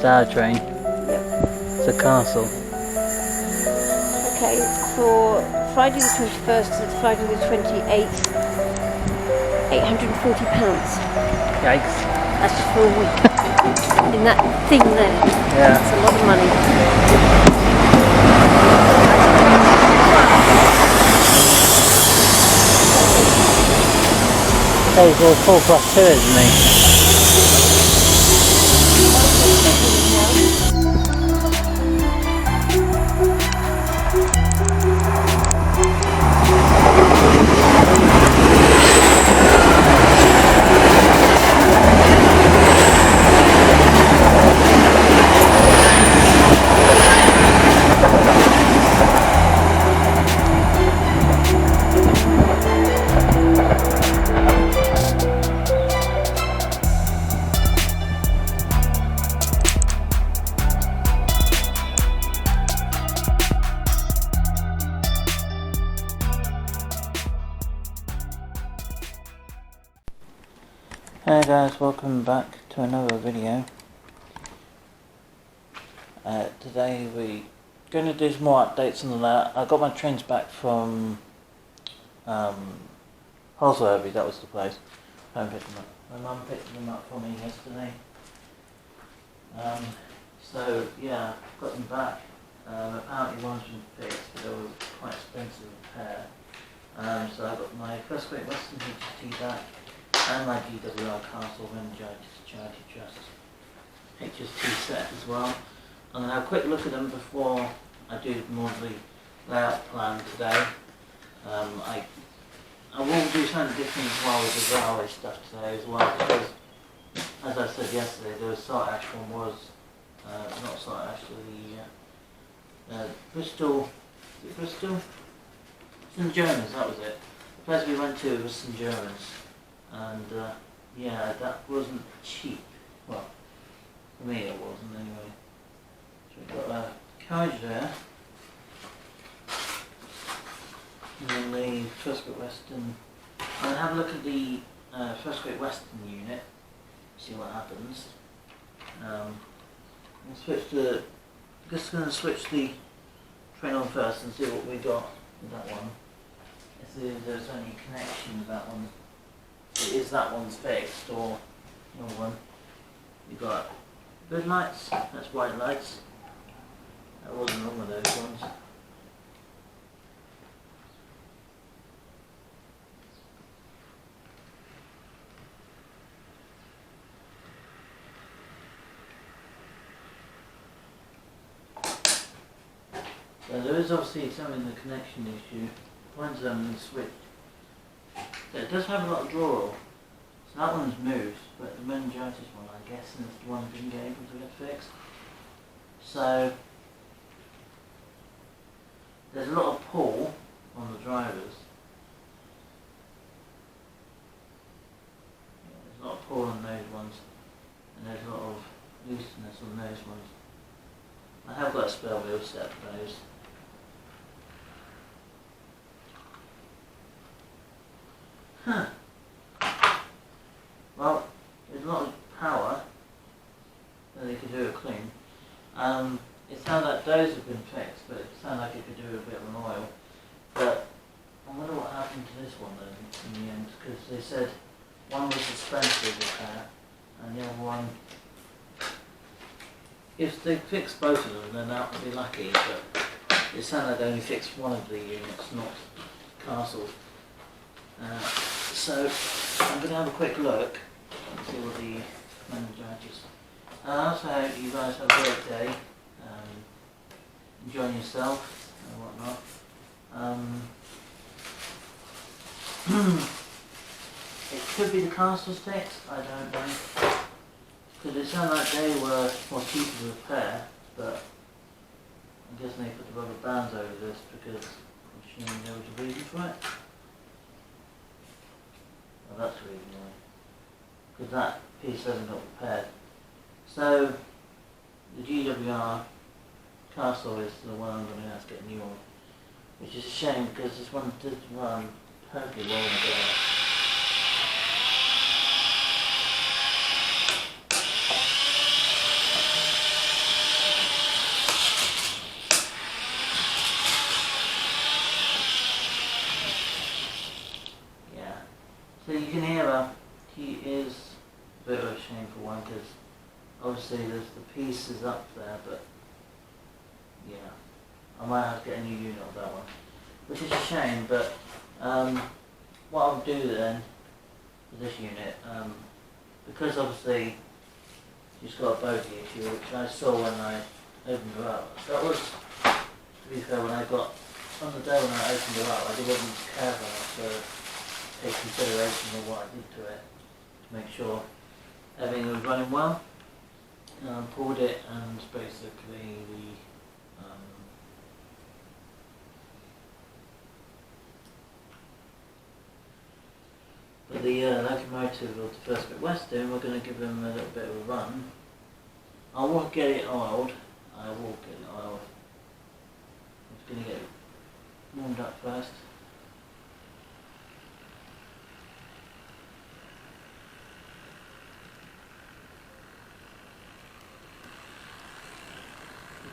It's our train. Yep. It's a castle. Okay, for Friday the 21st to Friday the 28th, £840. Yikes. That's just for a week. In that thing there. Yeah. That's a lot of money. He's all 4+2, isn't he? Hey guys, welcome back to another video. Today we're going to do some more updates on that. I got my trains back from Holsworthy, that was the place. My mum picked them up for me yesterday. So yeah, got them back. Apparently one's been fixed, but they were quite expensive to repair. So I got my First Great Western HST back. And my GWR Castle Meningitis Charity Trust HST set as well. I'm going to have a quick look at them before I do more of the layout plan today. I will do something different as well with the railway stuff today as well, because as I said yesterday, the Salt Ash one was, not Salt Ash, Bristol, is it Bristol? St John's, that was it. The place we went to was St John's. And yeah, that wasn't cheap. Well, for me it wasn't anyway. So we've got a carriage there. And then the First Great Western. I'm going to have a look at the First Great Western unit, see what happens. Just going to switch the train on first and see what we got with that one. See if there's any connection with that one. Is that one's fixed or the other one? You've got good lights, that's white lights. That wasn't wrong with those ones. So there is obviously something in the connection issue. One's switched. It does have a lot of draw. So that one's moved, but the meningitis one, I guess, is the one that didn't get able to get fixed. So there's a lot of pull on the drivers. Yeah, there's a lot of pull on those ones, and there's a lot of looseness on those ones. I have got a spare wheel set for those. Huh. Well, there's a lot of power that they could do it clean. It sounds like those have been fixed, but it sounds like it could do a bit of an oil. But I wonder what happened to this one then in the end, because they said one was expensive repair and the other one, if they fixed both of them then that would be lucky, but it sounded like they only fixed one of the units, not Castle. So I'm going to have a quick look and see what the meningitis. I also hope you guys have a great day, enjoying yourself and whatnot. It could be the Castle's fixed, I don't know. Because it sounded like they were more cheap to repair, but I'm guessing they put the rubber bands over this because I'm assuming there was a reason for it. Well, that's really annoying, because that piece hasn't got repaired. So the GWR Castle is the one I'm going to have to get a new one, which is a shame because this one did run perfectly well in the day. difficult one because obviously there's the pieces up there, but yeah, I might have to get a new unit of that one, which is a shame. But what I'll do then with this unit, because obviously she's got a bogey issue, which I saw when I opened her up. That was, to be fair, when I got on the day when I opened her up, I wasn't careful enough to take consideration of what I did to it to make sure everything was running well. Pulled it, and basically the locomotive of the First Great Western, we're going to give them a little bit of a run. I won't get it oiled. I'm just going to get it warmed up first.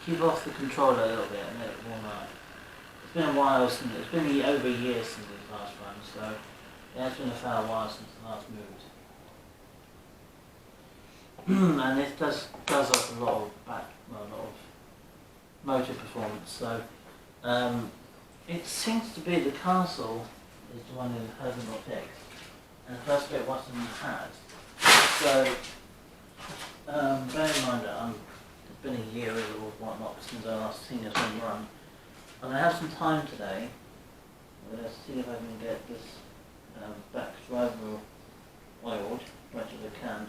Keep off the controller a little bit and let it warm up. It's been a while since, it's been over a year since it last run, so yeah, it's been a fair while since the last moved. And it does up a lot of a lot of motor performance. So it seems to be the castle is the one who hasn't got fixed, and the First Great Western has. So bear in mind that it's been a year or whatnot since I last seen this one run. And I have some time today. I'm going to see if I can get this back driver oiled as much as I can,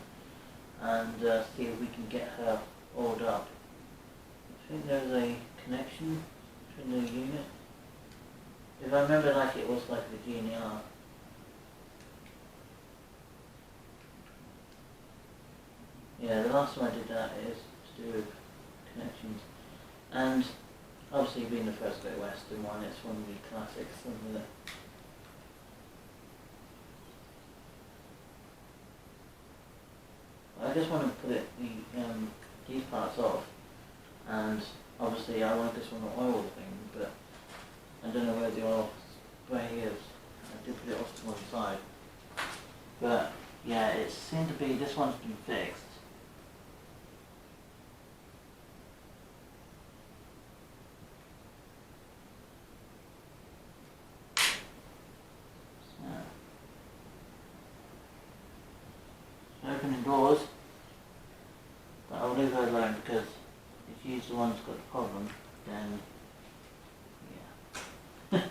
and see if we can get her oiled up. I think there's a connection between the unit. If I remember like it was like the GNR. Yeah, the last time I did that is to do with connections. And obviously being the First Great Western one, it's one of the classics. I just want to put these parts off, and obviously I want this one to oil the thing, but I don't know where the oil spray is. I did put it off to one side. But yeah, it seemed to be, this one's been fixed. Opening doors, but I'll leave her alone because if she's the one who's got the problem, then yeah,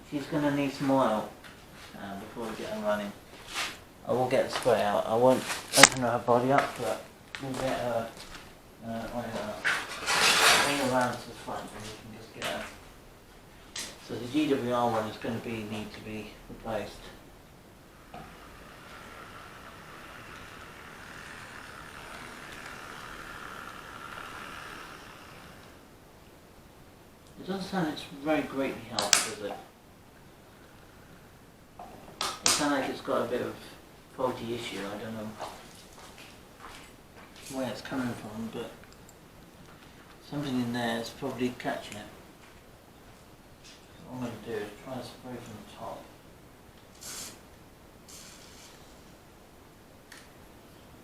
she's going to need some oil before we get her running. I will get the spray out. I won't open her body up, but we'll get her oil out. Bring her around to the front and we can just get her. So the GWR one is going to need to be replaced. It doesn't sound it's very greatly helped, does it? It sounds like it's got a bit of faulty issue. I don't know where it's coming from, but something in there is probably catching it. So what I'm going to do is try to spray from the top.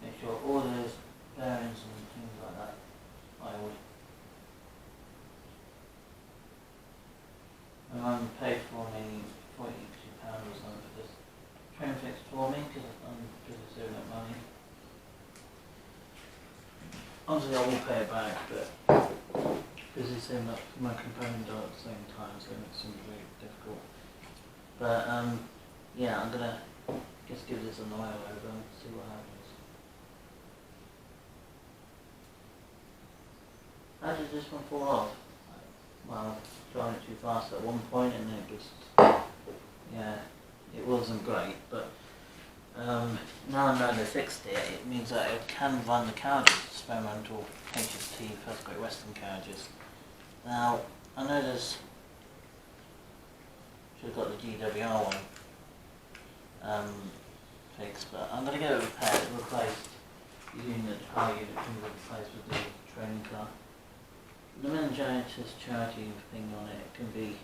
Make sure all those bearings and things like that oiled. My mum paid for me £42 or something for this train fix for me because I'm busy saving up money. Obviously I will pay it back, but busy saving up for my component at the same time, so it makes things really difficult. But yeah, I'm gonna just give this an oil over and see what happens. How did this one fall off? Well, driving it too fast at one point, and then it just, yeah, it wasn't great, but now I know they fixed it, it means that it can run the carriages, experimental HST First Great Western carriages. Now, I know there's, should have got the GWR one fixed, but I'm going to get it repaired, replaced. The unit, the car unit can be replaced with the training car. The meningitis charging thing on it can be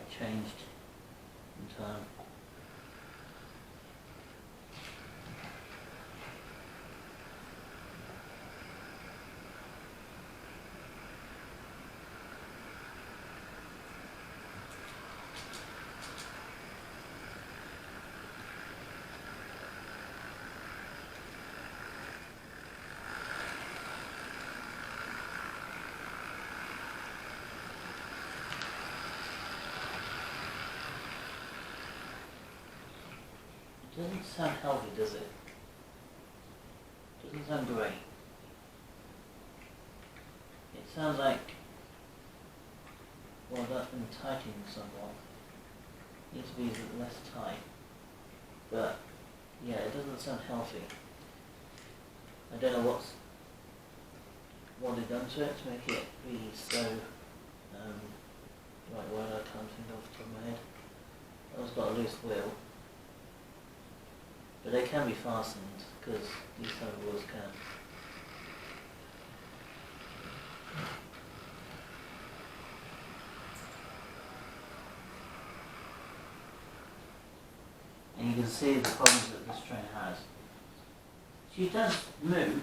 changed in time. doesn't sound healthy, does it? Doesn't sound great. It sounds like, well, that's been tightened somewhat. Needs to be a bit less tight. But, yeah, it doesn't sound healthy. I don't know what they've done to it to make it be so, right word I can't think off the top of my head. It's got a loose wheel. But they can be fastened, because these kind of wheels can. And you can see the problems that this train has. She does move.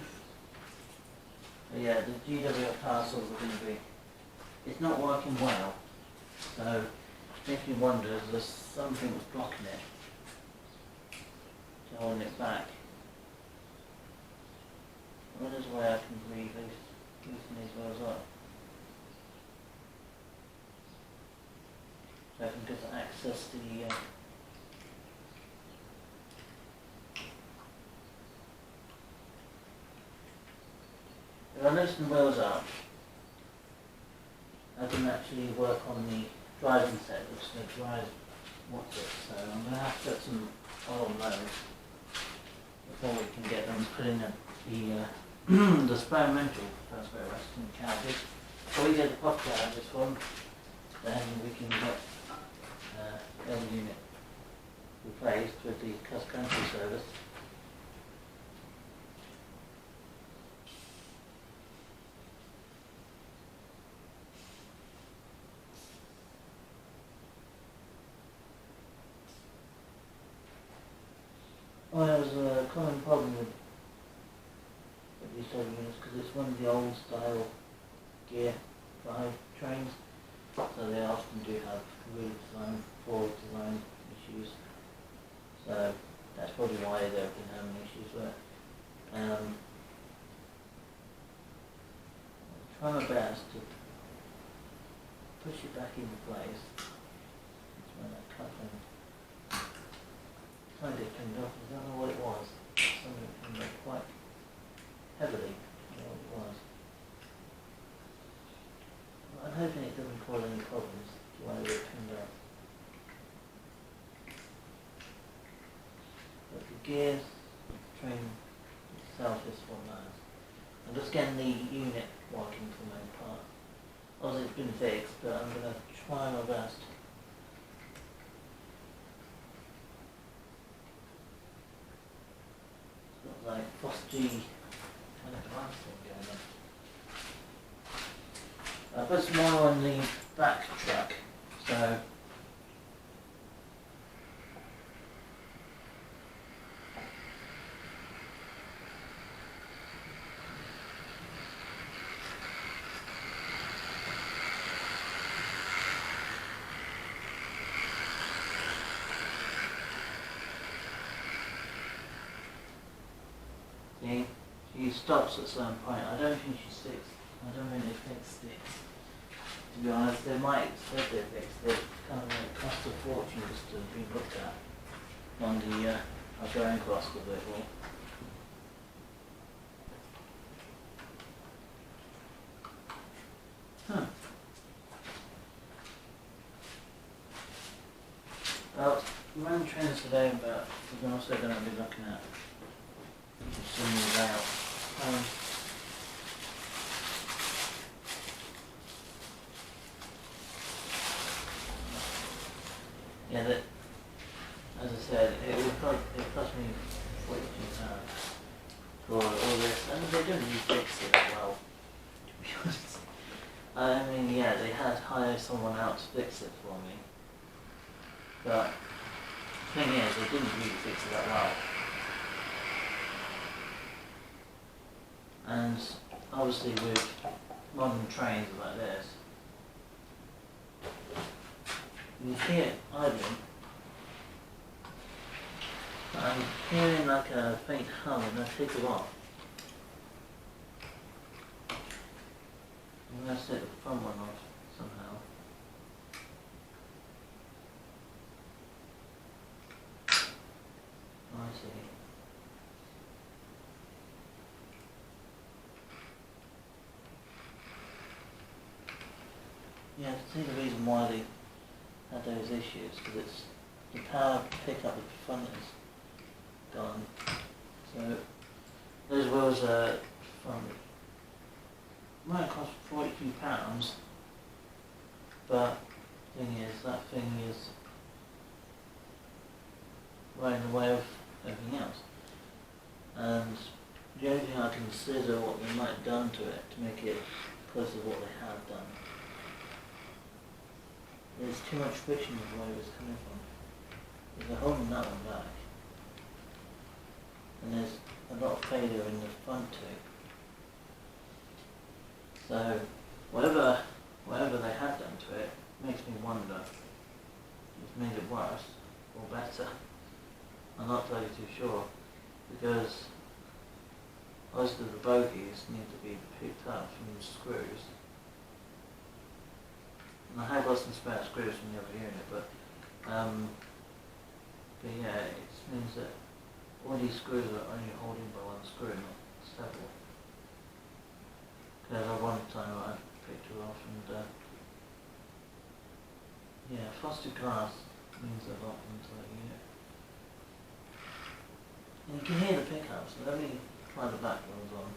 But yeah, the GWF parcels are going to be... It's not working well. So, it makes me wonder if there's something that's blocking it. Holding it back. Well, there's a way I can loosen these wheels up. So I can just access the if I loosen the wheels up, I can actually work on the driving set, which the drive wants it. So I'm going to have to put some oil on those before we can get them put in the experimental Fastway Western carriages. Before we get the pop carriages from, then we can get the other unit replaced with the cross-country service. Well, there's a common problem with these sort of units because it's one of the old style gear drive trains, so they often do have wheel design, forward design issues. So that's probably why they've been having issues with it. I'll try my best to push it back into place. That's where that coupling kind of pinned off. I don't know what it was. Something pinned up quite heavily. I don't know what it was. Well, I'm hoping it doesn't cause any problems to why they were pinned up. But the gears, the train itself is what matters. I'm just getting the unit working for the main part. Obviously it's been fixed, but I'm going to try my best. Like Foss-G kind of device thing going on. I put some more on the back truck, so see, she stops at some point. I don't think she sticks. I don't think they fix sticks. To be honest, they might say they fixed it. Kind of like cost a fortune just to be looked at on the going cost of it all. Well, we ran trains today, but we're also going to be looking at some these out. Yeah, that, as I said, it cost me £42 for all this, and they didn't really fix it well, to be honest. I mean, yeah, they had hired someone out to fix it for me, but the thing is, they didn't really fix it that well. And obviously with modern trains like this, you hear it idling. I'm hearing like a faint hum and I take it off. I'm going to set the front one off somehow. see. Yeah, I can see the reason why they had those issues, because it's the power pickup at the front is gone. So those wheels are from might cost £42, but the thing is that thing is right in the way of everything else. And the only thing I consider what they might have done to it to make it close to what they have done. There's too much friction with where it was coming from. They're holding that one back. And there's a lot of failure in the front too. So whatever they have done to it makes me wonder if it's made it worse or better. I'm not totally too sure, because most of the bogies need to be picked up from the screws. And I have got some spare screws from the other unit, but yeah, it means that all these screws are only holding by one screw, not several. Because at one time I picked it off, and yeah, frosted glass means a lot into that unit. And you can hear the pickups, so let me try the back ones on.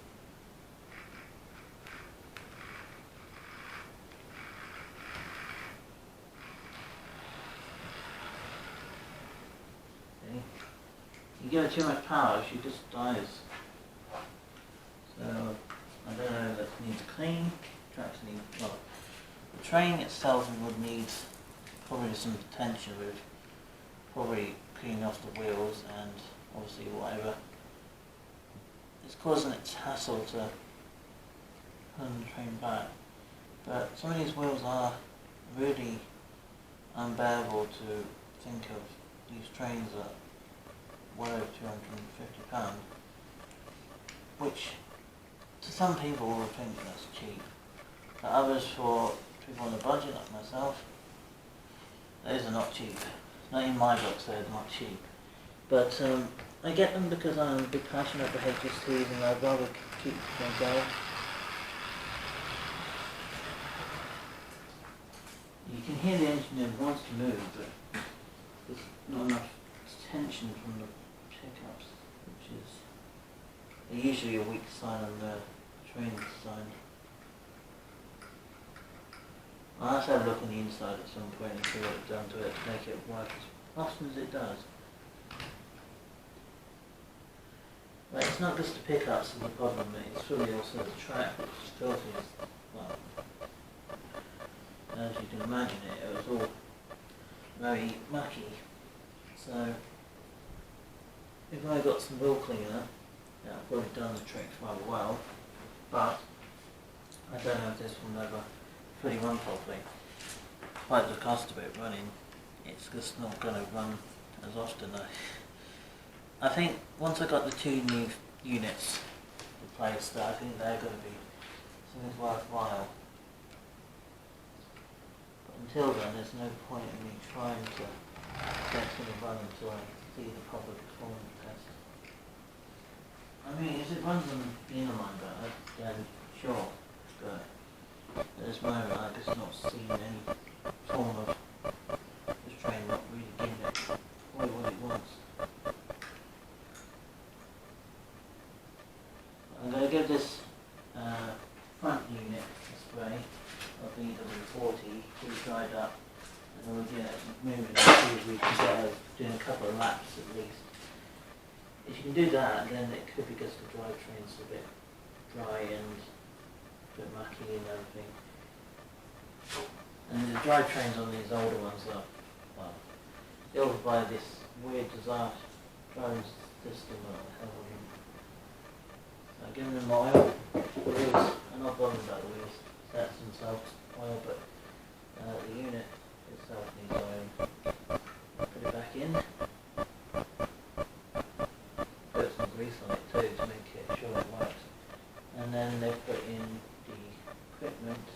See? You give it too much power, she just dies. So, I don't know if that needs clean. Tracks need, well, the train itself would need probably some attention with probably cleaning off the wheels and obviously whatever. It's causing it hassle to turn the train back. But some of these wheels are really unbearable to think of. These trains that well over £250, which to some people will think that's cheap. But others, for people on a budget like myself, those are not cheap. Not in my books, they're not cheap. But I get them because I'm a big passionate for HSTs, and I'd rather keep them going. You can hear the engine wants to move, but there's not enough tension from the pickups, which is usually a weak sign on the train sign. I'll have to have a look on the inside at some point and see what it's done to it to make it work as often as it does. But it's not just the pickups and the problem, it's really also the track, which is filthy as well. As you can imagine it was all very mucky. So if I got some wheel cleaner, that would probably done the trick rather well, but I don't know if this will ever fully run properly. Despite the cost of it running, it's just not going to run as often. I think once I got the two new units replaced, I think they're going to be something worthwhile. But until then, there's no point in me trying to get something run until I see the proper performance test. I mean, if it runs on the inner line better, then sure, but at this moment I've just not seen any form of this train not really giving it quite what it wants. I'm going to give this front unit a spray of EW40, fully dried up, and we'll get it moving and see if we can get it doing a couple of laps at least. If you can do that, then it could be just the drivetrain's a bit dry and a bit mucky and everything. And the drivetrains on these older ones are, well, built by this weird disaster drone system that the hell of them. So I've given them oil, the wheels, I'm not bothered about the wheels, sets themselves oil, but the unit itself needs oil. Put it back in. Put some grease on it too to make it sure it works. And then they put in the equipment.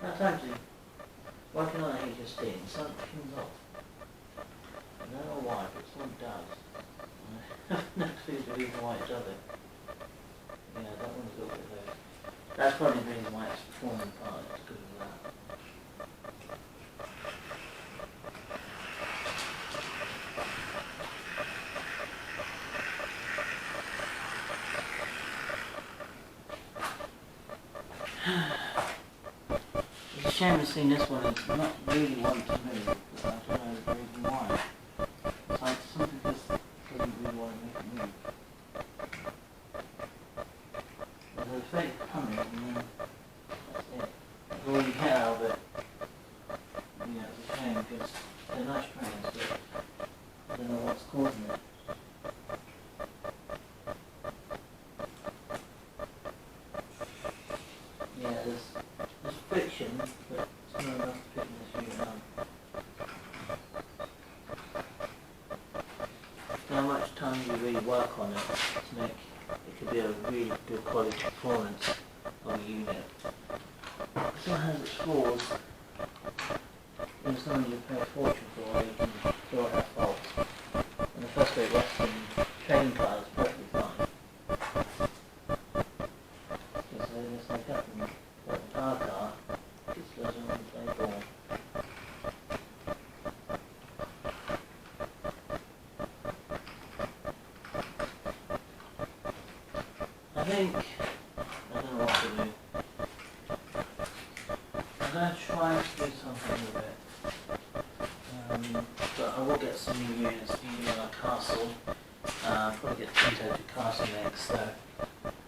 That's sometimes working on HST and something comes off. I don't know why, but something does. I have no clue the reason why it does it. Yeah, that one's a little bit low. That's probably the reason why it's performing part, it's because of that. It's a shame to see this one, it's not really one to move, but I don't know the reason why. It's like something just doesn't really want to make it move. There's a fake coming and then that's it. That's all you get out of it. Yeah, it's a shame because they're nice trains, but I don't know what's causing it. Yeah, there's friction, but it's not enough to pick this unit up. How much time you really work on it to make it could be a really good quality performance of a unit. It still has its flaws. And someone you pay a fortune for, you can sort out faults. And the first Great Western train car is perfectly fine. Because it's like up in the power car, it just doesn't want to play ball. I think, I don't know what to do. I'm going to try to do something with it. But I will get some new units, new Castle. Probably get Tinto to Castle next, so,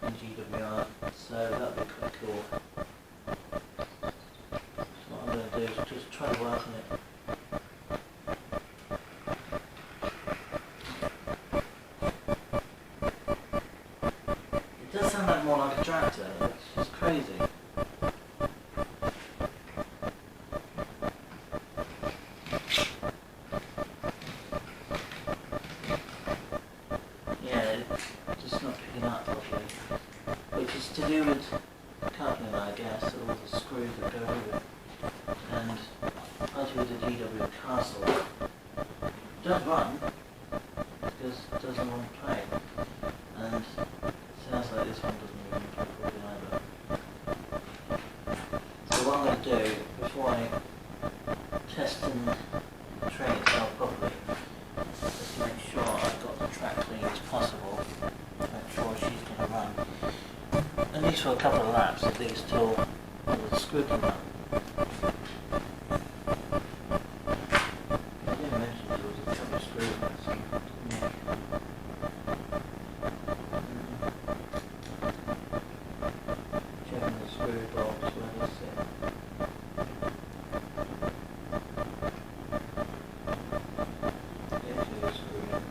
and GWR, so that'll be quite cool. So what I'm going to do is just try to work on it. It does sound like more like a tractor, it's just crazy. Yeah, it's just not picking up properly. Which is to do with coupling, I guess, all the screws that go with it. And as with the GW Castle, it does run, because it doesn't want to play. And it sounds like this one doesn't really play properly either. So what I'm going to do, before I test and train itself properly, just make sure I've got the track clean as possible, to make sure she's going to run at least for a couple of laps, at least till the screw can run. I didn't mention there was a couple of screws missing. Yeah. Checking the screw bolts where they sit. Actually, a screw in.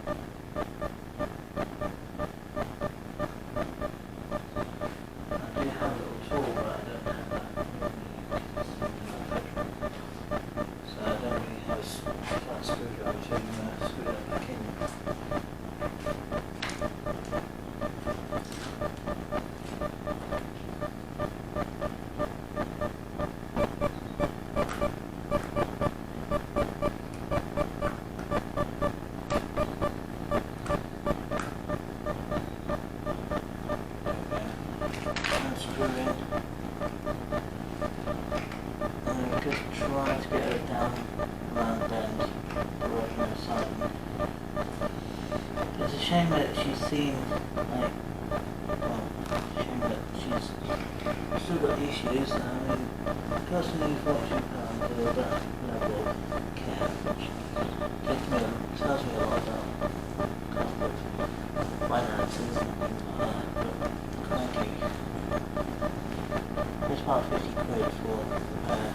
I do have a little tool, but I don't have that. So I don't really have a flat screwdriver to screw that back in. And screw in. And we could try to get her down around the bend, working on the side. It's a shame that she's seen, like, well, it's a shame that she's still got issues. I mean, personally, £14 for that level of care, which tells me a lot about kind of finances and things like that, but crikey, it's about 50 quid for repair.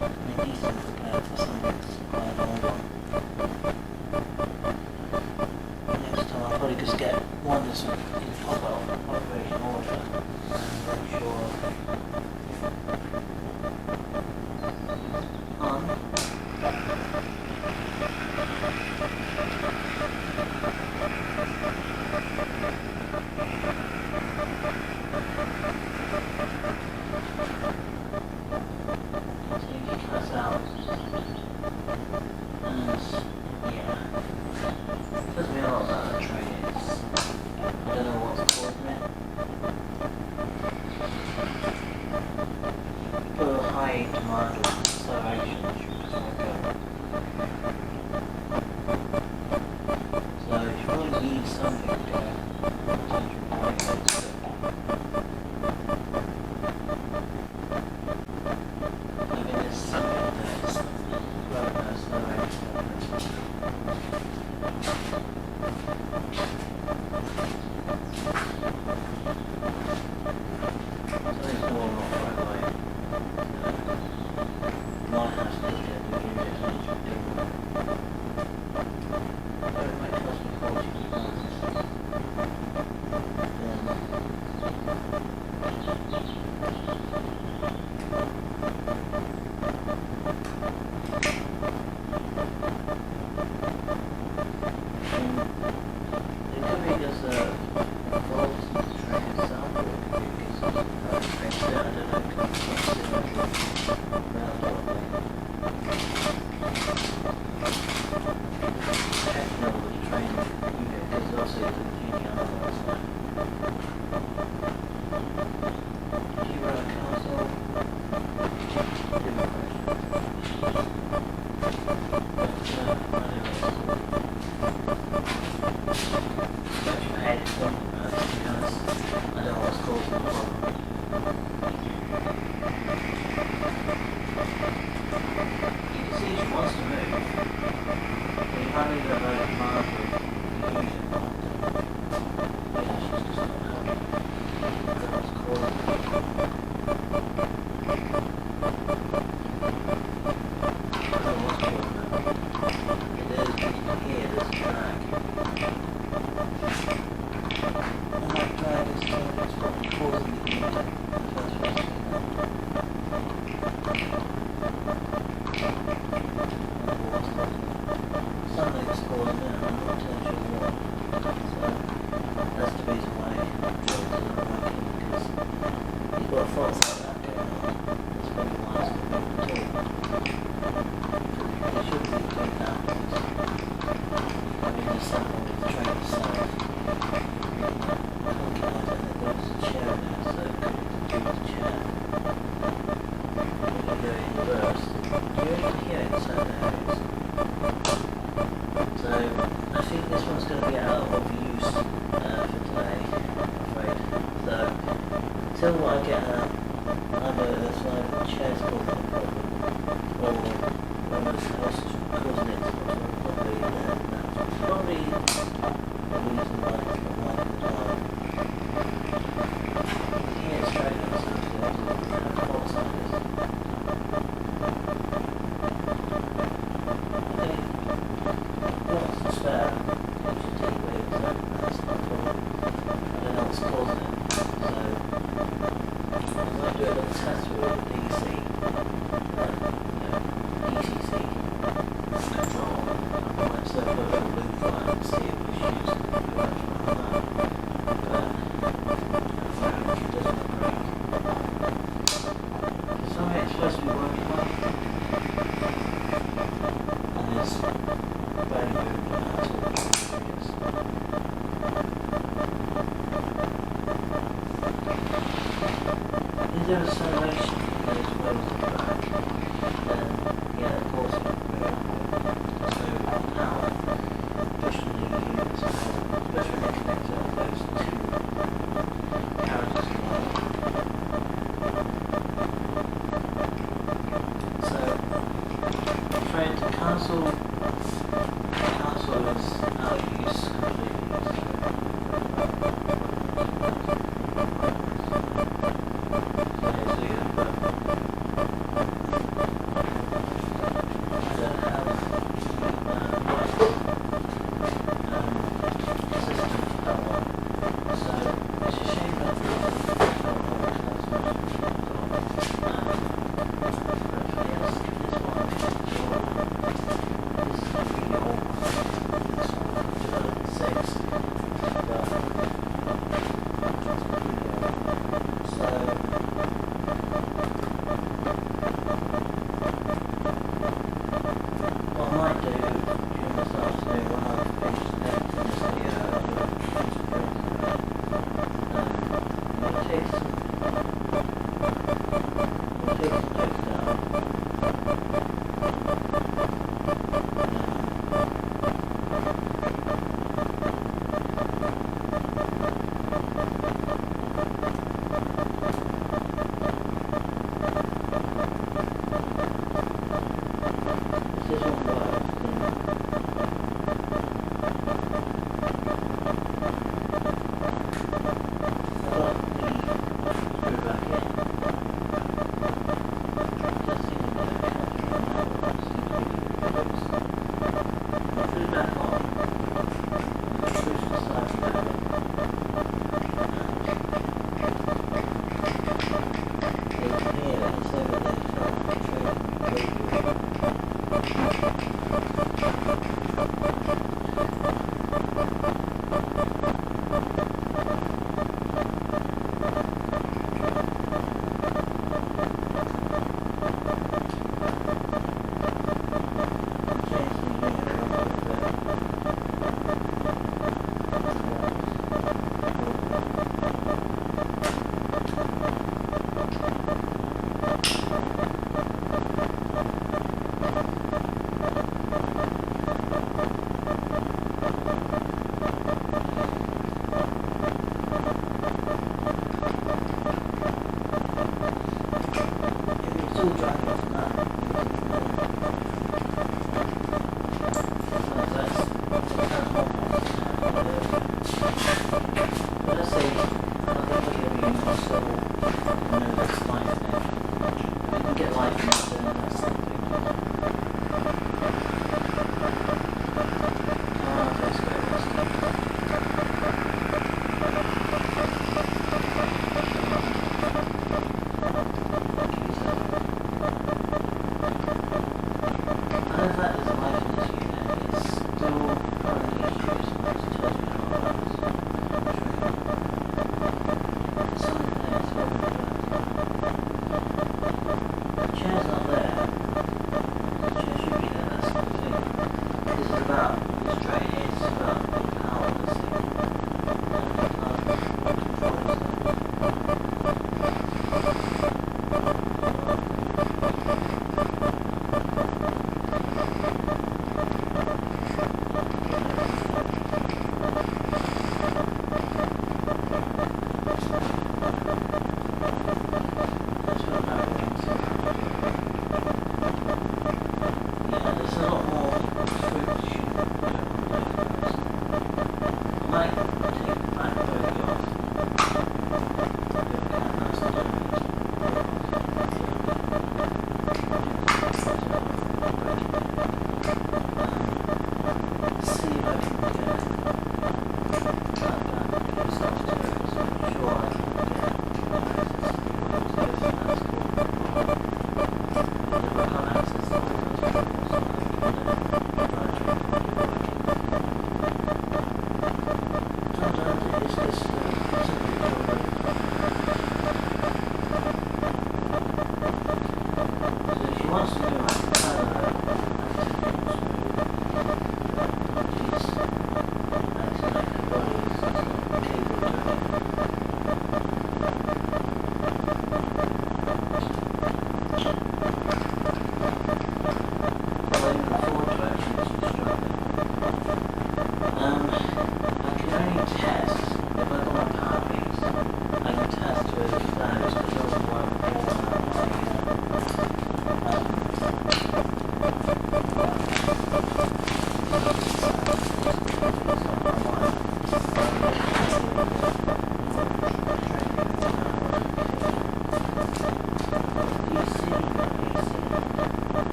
I mean, decent repair for something that's quite an old one. Next time I'll probably just get one that's in proper operation order and make sure on. need something to go. I mean, there's something that's right now, it's not right. Something's going on right away. My house needs to get new units, I need to do one. But it might cost me 40 pounds. It could be just a fault in the train itself, or it could be because the train's down, I don't know, it could be something around all the way. I have to know which train you get, because also it's a Genie on the last line. Do you run a castle? Different question. Scratch my head thinking about it, to be honest. I don't know what's causing the problem. You can see she wants to move. But you can't even know that Margaret usually wants to. Yeah, she's just not happy. I don't know what's causing it. I don't know what's causing it. It is, you can hear this drag. And that drag is probably causing the heat. That's what's causing Something's causing it, I'm not too sure what. So that's the reason why drugs are not working, because you've got faults like that going on. That's probably why it's not working at all. It shouldn't be doing that, because I mean there's something with the train itself. Looking at it, there was a chair there, so it could do with the chair. When you go in reverse, you only hear it in certain areas. So I think this one's going to be out of use for today, I'm afraid. So until I get either it's like the chair's causing a problem, or one of the else is causing it to work properly, then that's probably the reason why it's not working as well. You hear it straight out, so it's have faults like this. Okay. What's spare? You should take away with that. That's not a problem. I don't know what's causing it. So I might do a little test with a DC, ECC control. I might set up a little loop line and see if we should use it pretty much on that. But apparently it doesn't look great. Sorry, it's supposed to be working well. And it's very moving at all. Is there a acceleration that is well to the back? Then, yeah, of course it will go so power, especially units power, especially when they connect up those two carriages as well. So, train to Castle is out of use completely. So yeah, so you have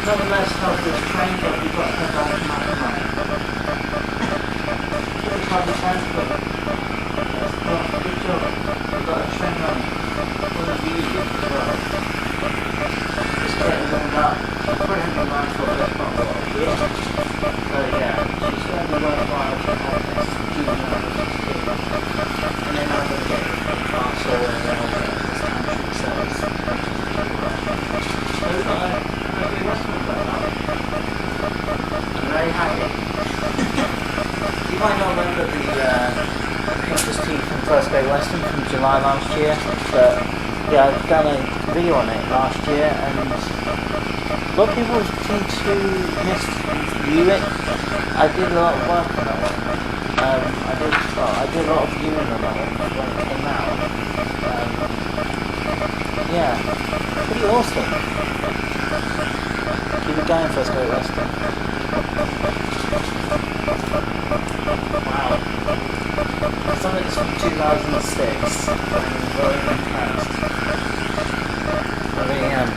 Nonetheless, help this train, but we've got to come back and make the money. Good public transport. That's not a good job. We've got a train running. One of the unions as well. Just getting warmed up. Brilliant on my foot, that's not what I feel. So yeah, she's going to be worthwhile to have this junior and then I'm going to get a castle and then I'll get this country service. So we've got a lovely restaurant going up. I'm very happy. You might not remember the Peaches Tea from First Great Western from July last year, but yeah, I've done a video on it last year and a lot of people seem to misview it. I did a lot of work on that one. I did a lot of viewing on that one when it came out. Yeah, pretty awesome. Keep it going, First Great Western. Wow. Some of it's from 2006. I'm very impressed. I really am.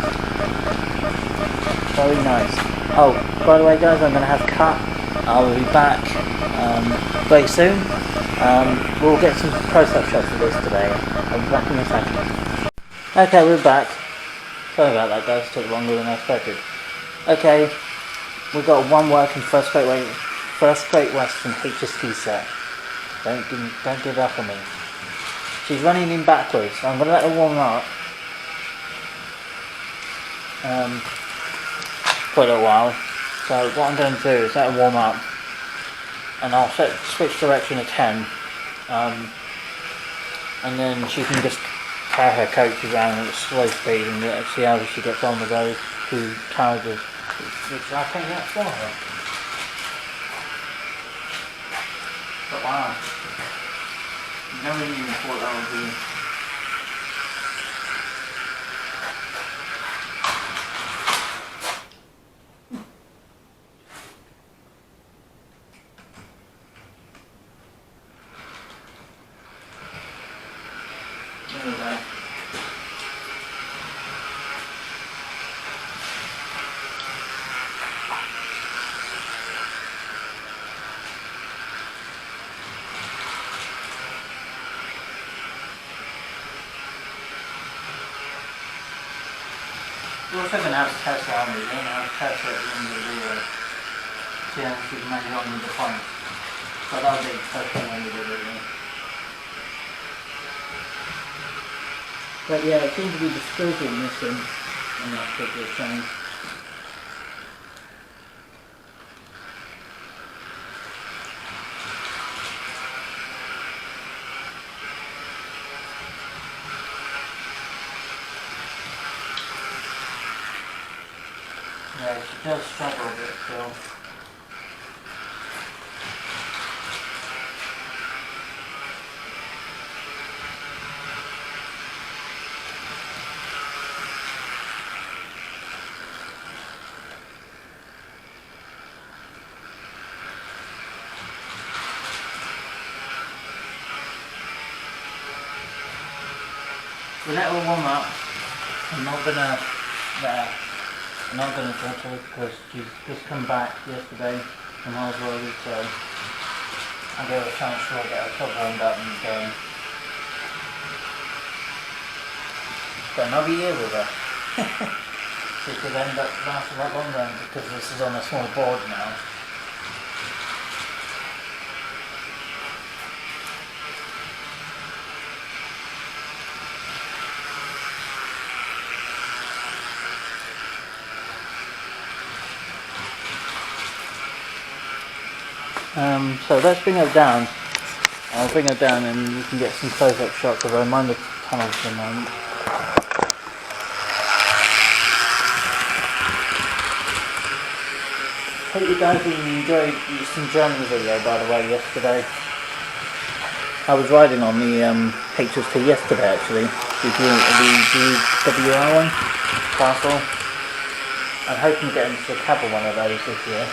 Very nice. Oh, by the way guys, I'm going to have cut. I will be back very soon. We'll get some close-up shots of this today. I'll be back in a second. Okay, we're back. Sorry about that guys, it took longer than I expected. Okay, we've got one working First Great Western HST set. Don't give up on me. She's running in backwards. I'm going to let her warm up. For a little while. So what I'm going to do is let her warm up. And I'll switch direction to 10. And then she can just carry her coach around at slow speed and see how she gets on with those 2 carriages. Which I think that's one of them. But wow. Never even thought that would be. There we go. We're also going to have to test it, aren't we? We're going to have to test it at the end of the video. See how she can manage on with the point. But that'll be the first thing when we do the video. But yeah, it seems to be the screws missing on that particular train. Yeah, she does struggle a bit still. We let her warm up. I'm not gonna I'm not gonna touch her because she's just come back yesterday from Oswald, so I'll give her a chance to get her club warmed up and going. Got another year with her. She could end up lasting a lot longer because this is on a small board now. So let's bring her down. I'll bring her down and you can get some close-up shots of her. I'm on the tunnel for the moment. Hope you guys enjoyed some Germany video, by the way, yesterday. I was riding on the HST yesterday, actually. The GWR one, Castle. I'm hoping to get into a cab of one of those this year.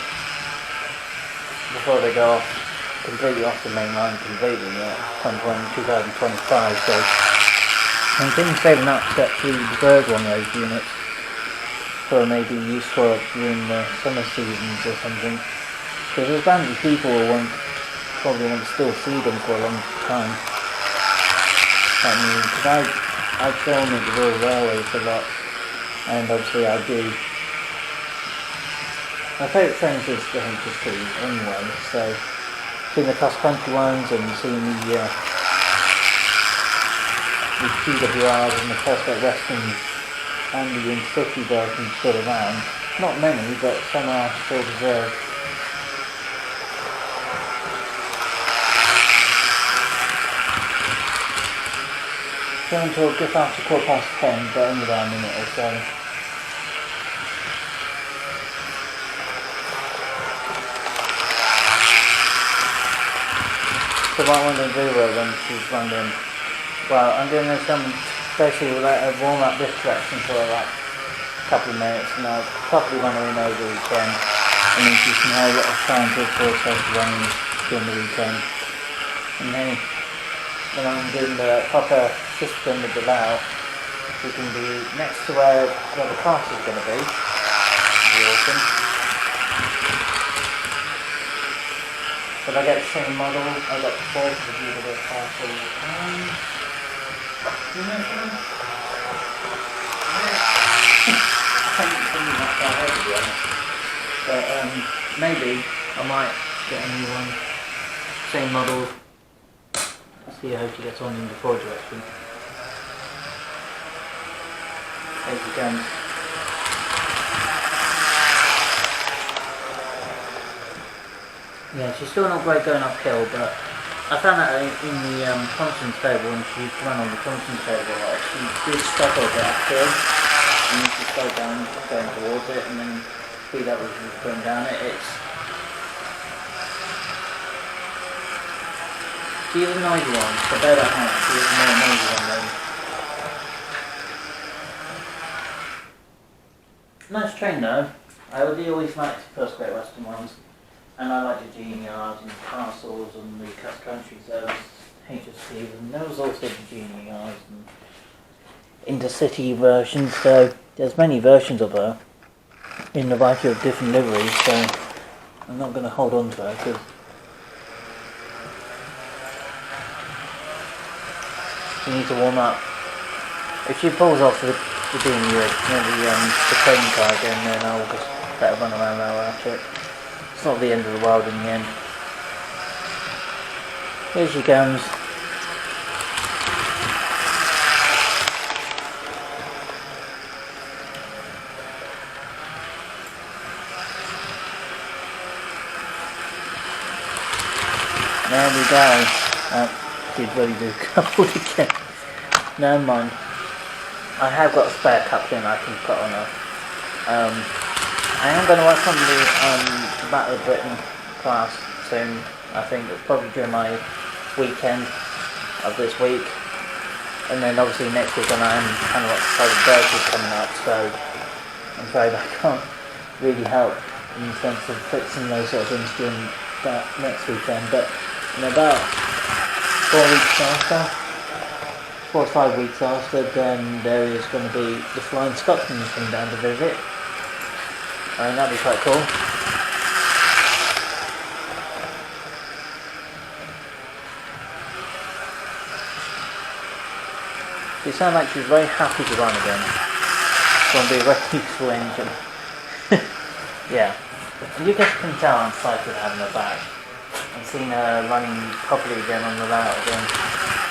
Before they go completely off the main line completely at 2025, so I'm thinking saving up to get through the third one of those units for maybe useful during the summer seasons or something, because there's plenty of people who probably want to still see them for a long time. I mean, because I film at the Royal Railways a lot, and obviously I do. My favourite trains is the HST anyway, so seeing the cross-country ones and seeing the TWRs and the Prospect Westerns and the Intercity versions still around. Not many, but some are still preserved. Going until just after 10:15, but only about a minute or so. So what I'm going to do when she's wondering, well, I'm going to basically let her warm up this direction for like a couple of minutes and I'll probably run her in over the weekend and then she can have a lot of time to process running during the weekend. And then when I'm doing the proper system with the valve, we can be next to where the class is going to be. It'll be awesome. But I get the same model, I got the 4 to the view of the castle. You know something? I think it's something like that ahead to be honest. But maybe I might get a new one. Same model. See how she gets on in the forward direction. There she comes. Yeah, she's still not great going uphill, but I found that in the constant table, when she ran on the constant table, like, she did struggle a bit uphill, and then she slowed down going towards it, and then speed up as she was going down it. She is a noisy one, so bear that in mind, she is a more noisy one though. Nice train though. I would always like the first Great Western ones. And I like the GNRs and the Castles and the Cross Country Service, HSTs, and there was also the GNRs and Intercity versions, so there's many versions of her in a variety of different liveries, so I'm not going to hold on to her because she needs to warm up. If she pulls off the GNR, the train car again, then I'll just let her run around now after it. It's not the end of the world in the end. Here she comes. There we go. Did really do coupled again. Never mind. I have got a spare coupling I can put on her. I am going to watch some of the Battle of Britain class soon. I think probably during my weekend of this week, and then obviously next week when I'm kind of like birthday coming up, so I'm afraid I can't really help in the sense of fixing those sort of things during that next weekend. But in about 4 weeks after, 4 or 5 weeks after, then there is going to be the Flying Scotsman coming down to visit. And that'd be quite cool. She sounded like she was very happy to run again. It's going to be a very useful engine. Yeah. And you guys can tell I'm excited having her back. I've seen her running properly again on the layout again.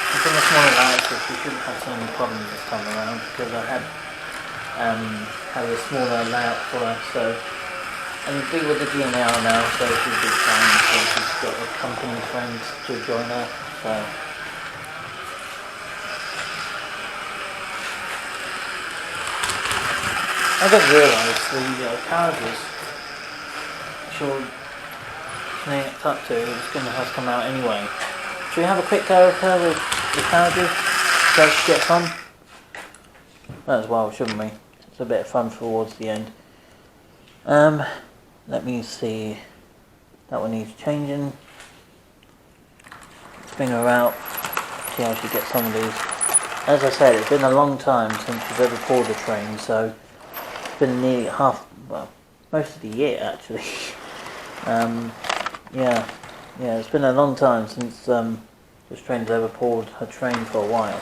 It's on a smaller layout, so she shouldn't have so many problems this time around, because I had a smaller layout for her, so and be with the GML now, so she's big fine, so she's got a company friends to join her, so I just realised the carriages she'll connect up to is going to have to come out anyway. Should we have a quick go of her with the carriages? So she gets on? Might as well, shouldn't we? It's a bit of fun towards the end. Let me see. That one needs changing. Bring her out. See how she gets on with these. As I said, it's been a long time since she's ever pulled a train, so it's been nearly most of the year actually. Yeah, it's been a long time since this train's ever pulled her train for a while.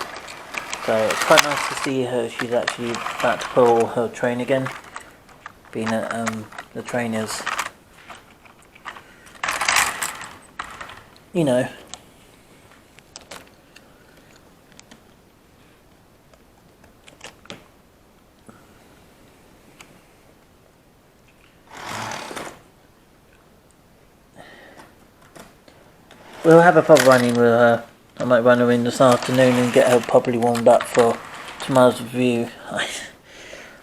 So it's quite nice to see her. She's actually about to pull her train again. Being that the train is, you know, we'll have a proper running with her. I might run her in this afternoon and get her properly warmed up for tomorrow's review.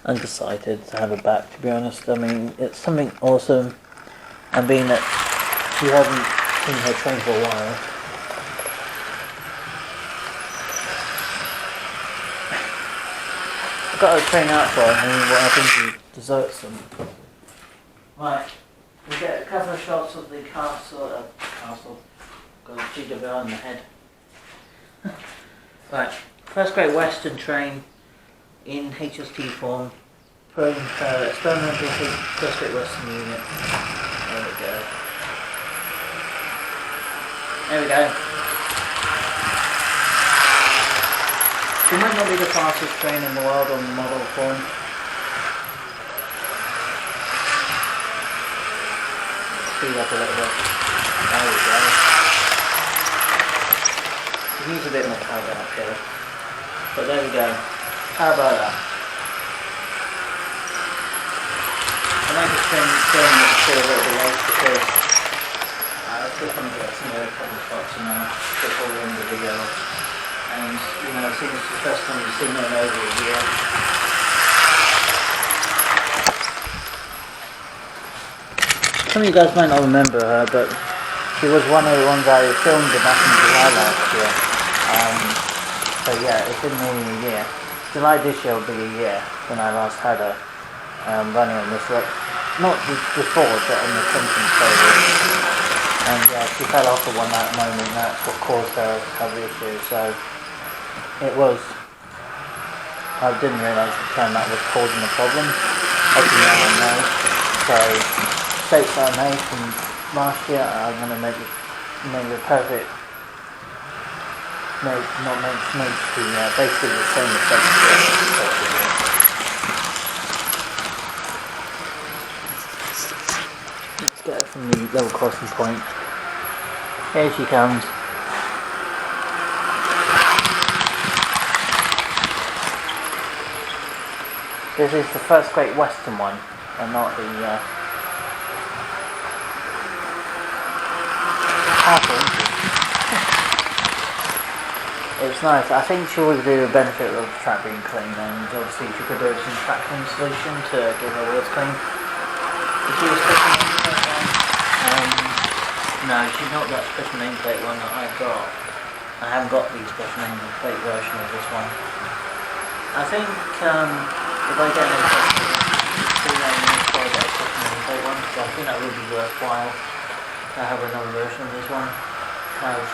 I'm excited to have her back, to be honest. I mean, it's something awesome. And being that she hasn't seen her train for a while. I got her train out for her, and what happens is deserts them. Right, we get a couple of shots of the castle. Got a GWR on the head. Right, First Great Western train in HST form, experimental First Great Western unit. There we go. There we go. It might not be the fastest train in the world on the model form. Speed up a little bit. There we go. It needs a bit more power up here. But there we go. How about that? I like this train going at still a little bit late because I still want to get some other couple of shots now before the end of the video. And, you know, I think it's the first time you've seen her in over a year. Some of you guys might not remember her, but she was one of the ones I filmed back in July last year. So yeah, it's been more than a year. July this year will be a year when I last had her running on this road. Not before, but on the Clinton program. And yeah, she fell off at one that moment. That's what caused her to have the issue. So it was. I didn't realise at the time that was causing the problem. Hopefully now I know. So mistakes that I made from last year, I'm going to make it perfect. Make the basically the same mistakes. Let's get it from the level crossing point. Here she comes. This is the First Great Western one, and not the It's nice. I think she would do a benefit of the track being clean, and obviously she could do some track clean solution to give her wheels clean. If she was special nameplate one, no, she's not that special nameplate one that I've got. I haven't got the special nameplate version of this one. I think if I get an special nameplate one, so I think that would be worthwhile to have another version of this one. Because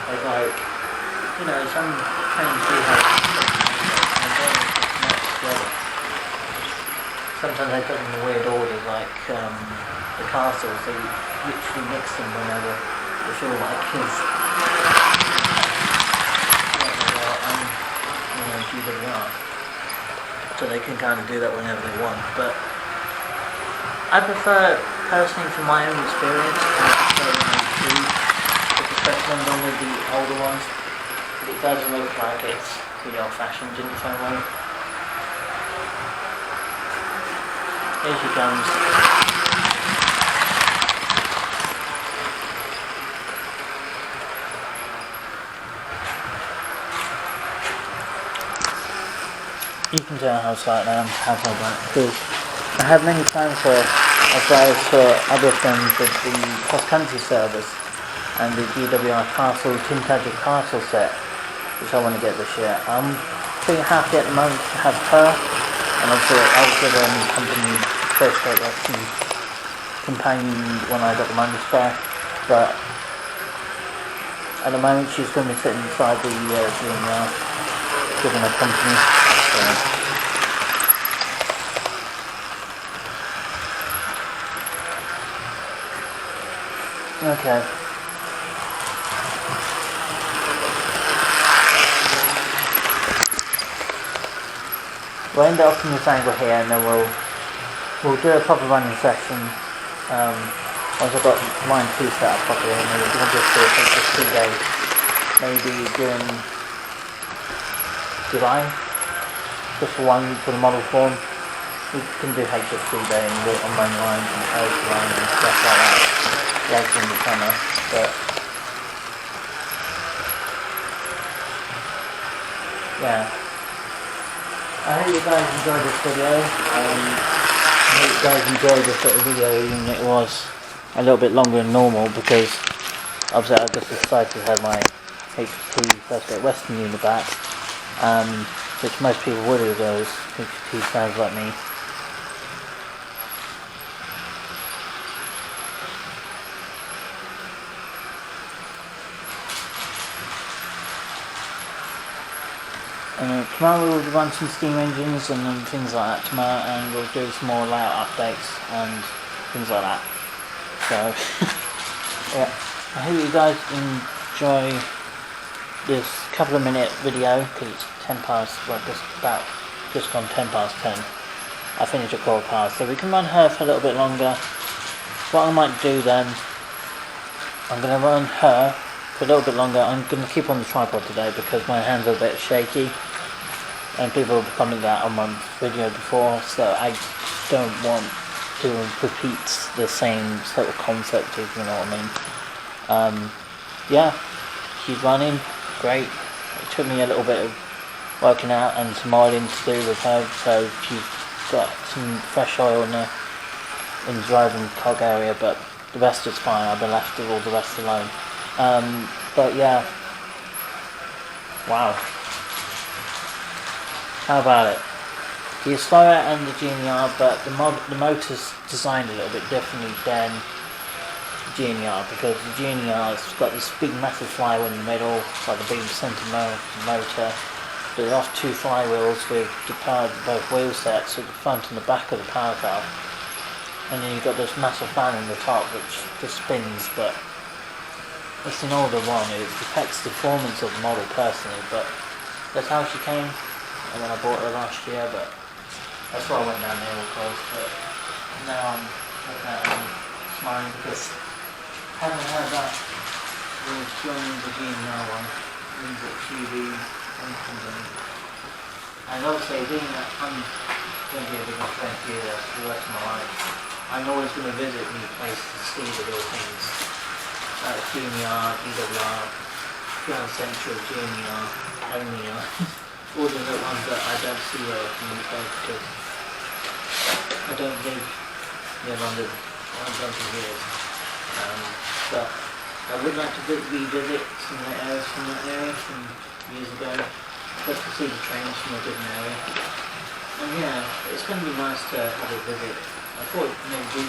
there's like, you know, some trying to see how it's together. Sometimes I put them in weird orders, like the castles, they literally mix them whenever they feel like his GWR. So they can kind of do that whenever they want. But I prefer, personally from my own experience, I prefer when they do put the special ones on with the older ones. It doesn't look like it's really old fashioned in its own way. Here she comes. You can tell how excited I am to have her back, because I have many plans for her, as well as for other things with the cross-country service and the GWR Castle, Tintagel Castle set, which I want to get this year. I'm pretty happy at the moment to have her, and also I'll give her a company first rate lesson companion when I got the money spare, but at the moment she's going to be sitting inside the GWR, giving her company. So. Okay. We'll end up in this angle here, and then we'll do a proper running session once I've got line 2 set up properly, and then we'll just do it for 2 days, maybe during July, just for one for the model form. We can do HFC day and do it on main lines and post lines and stuff like that later in the summer, but yeah. I hope you guys enjoyed this video. I hope you guys enjoyed this little video, even if it was a little bit longer than normal, because obviously I just decided to have my HT First Great Western unit back, which most people would do, those HT fans like me. Tomorrow we'll run some steam engines and things like that tomorrow, and we'll do some more layout updates and things like that. So, yeah, I hope you guys enjoy this couple of minute video, because it's 10 past, well, just gone 10 past 10. I finished at 4:15, so we can run her for a little bit longer. What I might do then, I'm going to run her for a little bit longer. I'm going to keep on the tripod today because my hands are a bit shaky, and people have commented that on my video before, so I don't want to repeat the same sort of concept, if you know what I mean. Yeah, she's running great. It took me a little bit of working out and some oiling to do with her, so she's got some fresh oil in the driving cog area, but the rest is fine. I've been left with all the rest alone. But yeah, wow. How about it? He's slower and the GNR, but the motor's designed a little bit differently than GNR, because the GNR's got this big massive flywheel in the middle, like the big centre motor. There's off 2 flywheels with the power of both wheel sets at the front and the back of the power valve. And then you've got this massive fan in the top which just spins, but it's an older one. It affects the performance of the model personally, but that's how she came. And then I bought her last year, but that's why I went down there, of course. But now I'm looking at her and smiling because I haven't heard that with joining the GNR one, means that she'll be incoming. And obviously, being that I'm going to be a big friend to you for the rest of my life, I'm always going to visit new places to see the little things. GNR, EWR, Grand Central, GNR, ONIR. All the little ones that I don't see very often these days, because I don't live near London. I haven't done for years. But I would like to revisit some of the areas from that area from years ago, just to see the trains from a different area. And yeah, it's going to be nice to have a visit. I thought maybe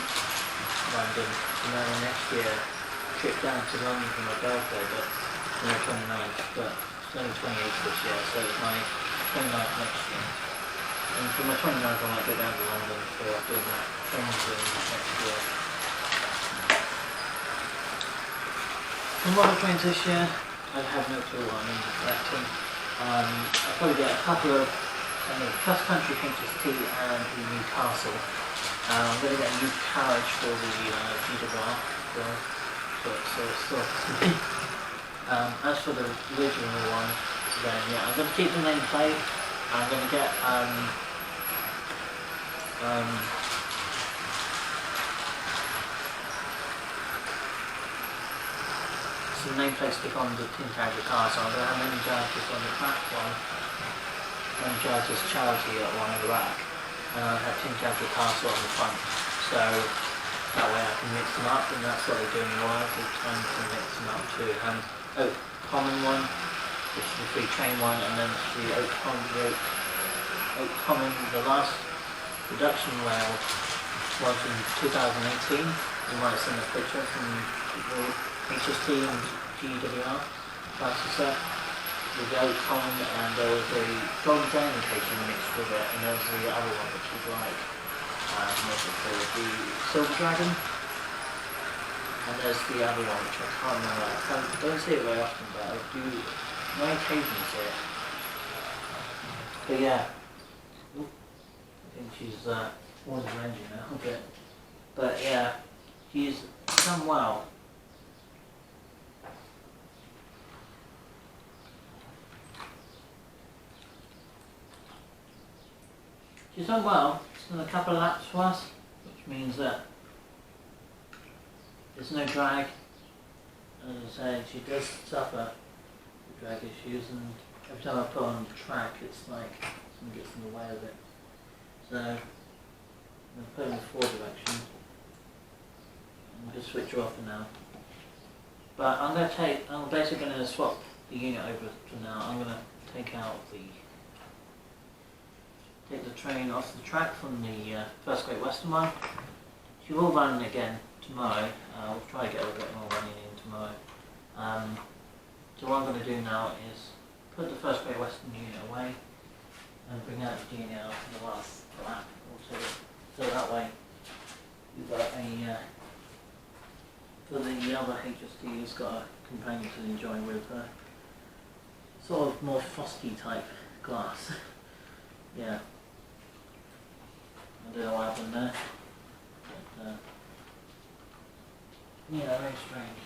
London, and then next year trip down to London for my birthday, but on the 29th. But It's only 28th this year, so it's my 29th next year. And for my 29th I might go down to London for doing that training thing next year. For model trains this year, I have no clue what I'm expecting. I'll probably get a couple of cross country HST and the Newcastle. I'm going to get a new carriage for the GWR, so it's still as for the original one, then yeah, I'm going to keep the nameplate. I'm going to get some nameplate stick on the Tin Charger car, so I'm going to have meningitis on the back one, meningitis charity at one on the back, and I'll have Tin Charger Castle on the front, so that way I can mix them up, and that's what they're doing in Wales, they're trying to mix them up too. And Oak Common one, which is the free train one, and then the Oak Common, the last production rail was in 2018, you might have seen a picture from people HST and GWR classes set with the Oak Common, and there was a Golden Drain occasion mixed with it, and there was the other one which was like what's it called, the Silver Dragon, and there's the other one which I can't remember. I don't see it very often, but I do on occasion see it. But yeah, I think she's more than Renji now, but yeah, she's done well. She's done well. She's done a couple of laps for us, which means that there's no drag. As I say, she does suffer with drag issues, and every time I put on the track, it's like something gets in the way of it. So I'm going to put it in the forward direction. I'm going to switch her off for now. But I'm basically going to swap the unit over for now. I'm going to take the train off the track from the First Great Western one. She will run again tomorrow. We'll try to get a little bit more running in tomorrow. So what I'm going to do now is put the First Great Western unit away and bring out the unit out for the last lap or two. So that way we've got for the other HST who's got a companion to enjoy with sort of more frosty type glass. Yeah. I don't know what happened there. But, yeah, very strange.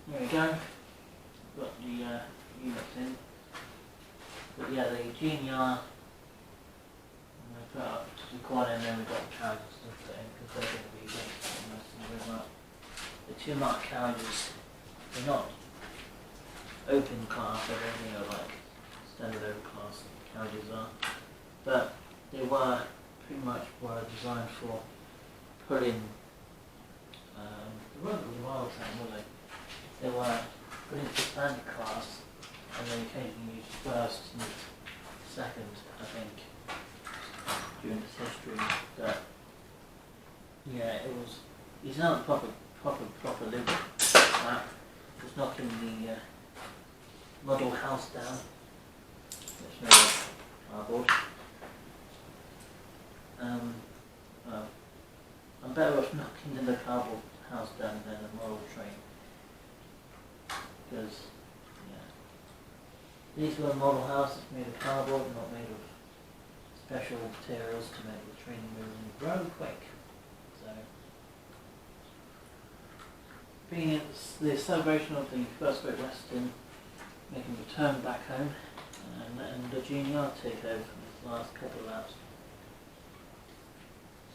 There we go. Got the units in. But yeah, the GNR, I'm going to put up to the corner, and then we've got the carriages to put in, because they're going to be most of the room up. The two marked carriages, they're not open class, they're like standard open class carriages are, but they were pretty much designed for putting, they weren't really wild time, were they? They were put into standard class, and then occasionally used first and second, I think, during this history. But yeah, it was, he's not a proper living. Just knocking the model house down. It's made of cardboard. Well, I'm better off knocking the cardboard house down than a model train. Because, yeah, these were model houses made of cardboard, not made of special materials to make the train move and grow quick. So, being it's the celebration of the First Great Western, making a return back home, and letting the GNR take over for this last couple of laps.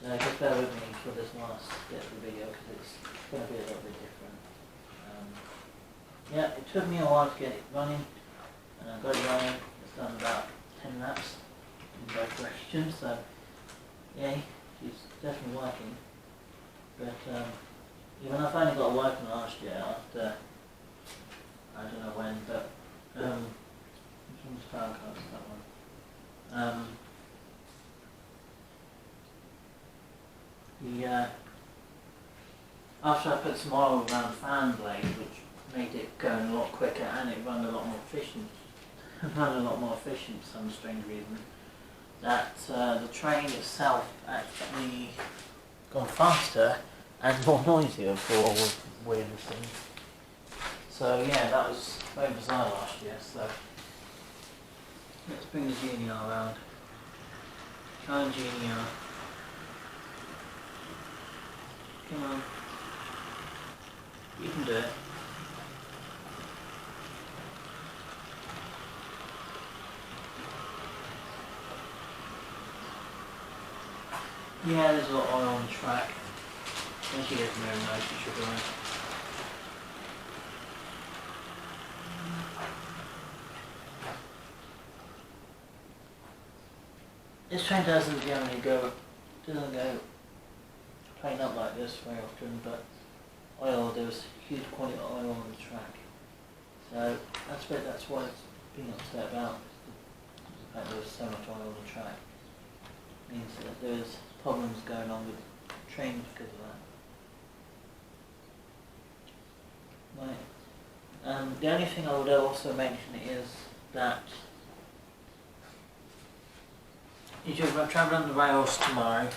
So just bear with me for this last bit of the video, because it's going to be a little bit different. Yeah, it took me a while to get it running, and I got it running. It's done about 10 laps in both directions, so yay, she's definitely working. But even I finally got working last year after, I don't know when, but which one's Power Cards, that one. After I put some oil around the fan blade, which made it going a lot quicker, and it run a lot more efficient. Run a lot more efficient for some strange reason. That the train itself actually gone faster and more noisier for all the weirdest things. So yeah, that was very bizarre last year. So let's bring the Genial around. Come on, Genial. Come on. You can do it. Yeah, there's a lot of oil on the track. When she gets very nice, she should go in. This train doesn't generally go plain up like this very often, but there's huge quantity of oil on the track. So that's what it's being upset about. The fact there's so much oil on the track means that there's problems going on with trains because of that. Right. The only thing I would also mention is that if you're travelling on the rails tomorrow,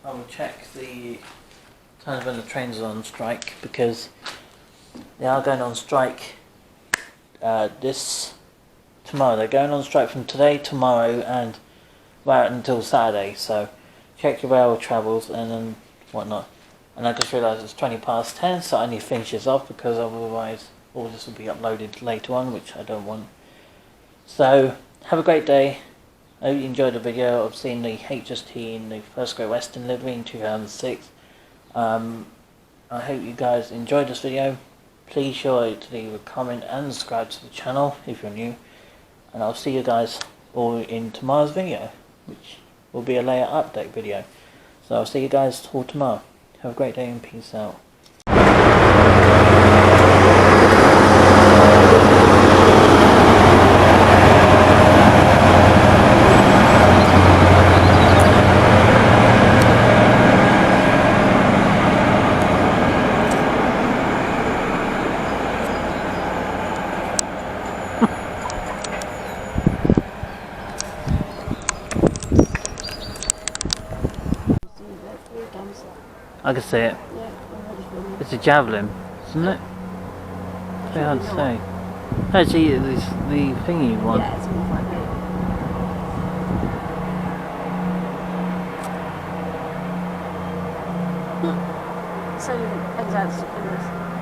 I will check the times when the trains are on strike, because they are going on strike tomorrow. They're going on strike from today, tomorrow, and right until Saturday. So check your rail travels and then whatnot. And I just realised it's 20 past 10, so I need to finish this off, because otherwise all this will be uploaded later on, which I don't want. So have a great day. I hope you enjoyed the video of seeing the HST in the First Great Western livery in 2006. I hope you guys enjoyed this video. Please sure to leave a comment and subscribe to the channel if you're new. And I'll see you guys all in tomorrow's video, which will be a layer update video. So I'll see you guys all tomorrow. Have a great day and peace out. I can see it. It's a javelin, isn't it? It's very hard to say. Actually, it's the thingy one. Yeah, it's more like that. So, exactly.